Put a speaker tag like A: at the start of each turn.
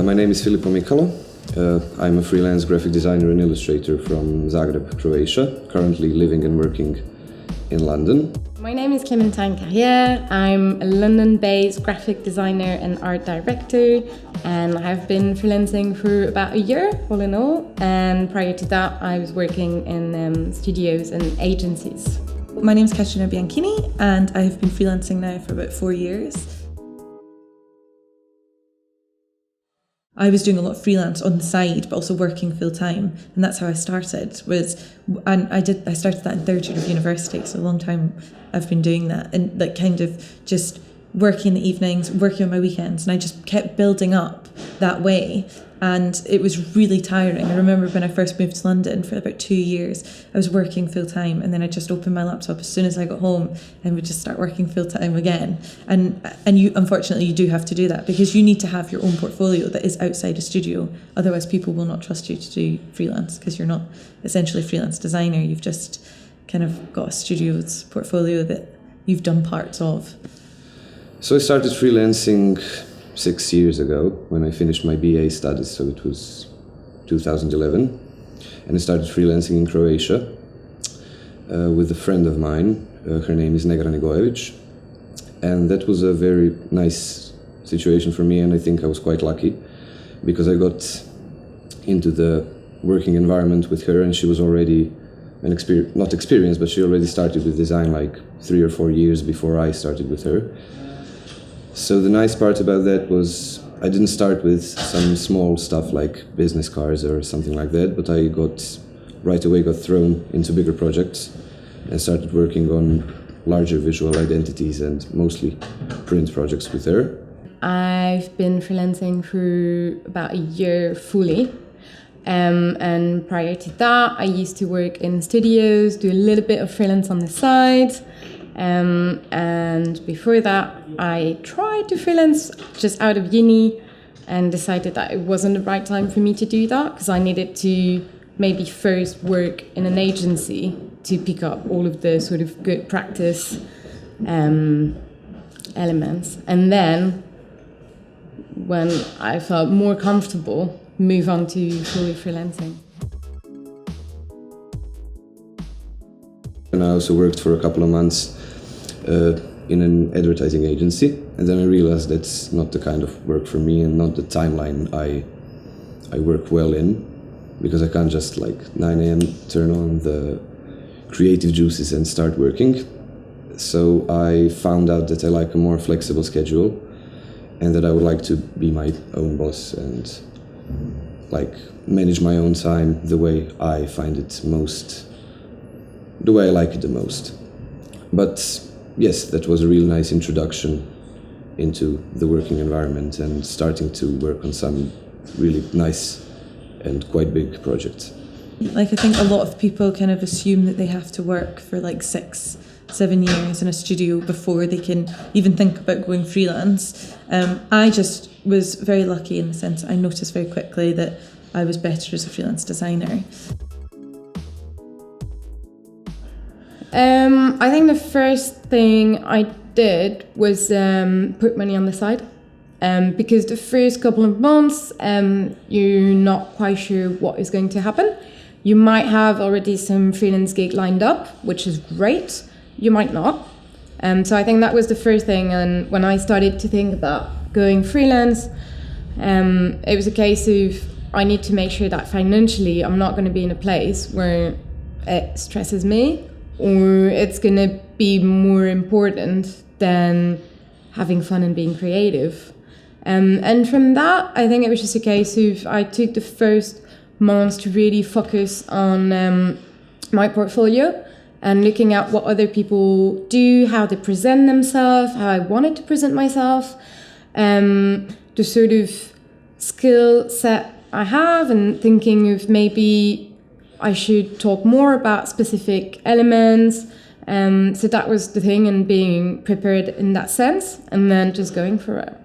A: My name is Filip Pomykalo. I'm a freelance graphic designer and illustrator from Zagreb, Croatia, currently living and working in London.
B: My name is Clementine Carriere. I'm a London-based graphic designer and art director, and I've been freelancing for about a year, all in all. And prior to that, I was working in studios and agencies.
C: My name is Caterina Bianchini, and I have been freelancing now for about 4 years. I was doing a lot of freelance on the side, but also working full time, and that's how I started. I started that in third year of university, so a long time I've been doing that, and like kind of just working in the evenings, working on my weekends, and I just kept building up that way. And it was really tiring. I remember when I first moved to London for about 2 years, I was working full time, and then I just opened my laptop as soon as I got home and would just start working full time again. And you, unfortunately, you do have to do that because you need to have your own portfolio that is outside a studio. Otherwise, people will not trust you to do freelance because you're not essentially a freelance designer. You've just kind of got a studio's portfolio that you've done parts of.
A: So I started freelancing 6 years ago when I finished my BA studies, so it was 2011, and I started freelancing in Croatia with a friend of mine. Her name is Negra Negojevic, and that was a very nice situation for me, and I think I was quite lucky because I got into the working environment with her, and she was already not experienced, but she already started with design like 3 or 4 years before I started with her. So the nice part about that was I didn't start with some small stuff like business cards or something like that, but I right away got thrown into bigger projects and started working on larger visual identities and mostly print projects with her.
B: I've been freelancing for about a year fully. And prior to that, I used to work in studios, do a little bit of freelance on the side. And before that, I tried to freelance just out of uni and decided that it wasn't the right time for me to do that because I needed to maybe first work in an agency to pick up all of the sort of good practice elements. And then when I felt more comfortable, move on to fully freelancing.
A: And I also worked for a couple of months in an advertising agency, and then I realized that's not the kind of work for me and not the timeline I work well in, because I can't just like 9 a.m. turn on the creative juices and start working. So I found out that I like a more flexible schedule and that I would like to be my own boss and like manage my own time the way I find it the way I like it the most. But yes, that was a really nice introduction into the working environment and starting to work on some really nice and quite big projects.
C: Like I think a lot of people kind of assume that they have to work for like 6-7 years in a studio before they can even think about going freelance. I just was very lucky in the sense I noticed very quickly that I was better as a freelance designer.
B: I think the first thing I did was put money on the side because the first couple of months you're not quite sure what is going to happen. You might have already some freelance gig lined up, which is great. You might not. So I think that was the first thing. And when I started to think about going freelance, it was a case of I need to make sure that financially I'm not going to be in a place where it stresses me, or it's going to be more important than having fun and being creative. And from that, I think it was just a case of I took the first months to really focus on my portfolio and looking at what other people do, how they present themselves, how I wanted to present myself, the sort of skill set I have, and thinking of maybe I should talk more about specific elements. So that was the thing, and being prepared in that sense, and then just going for it.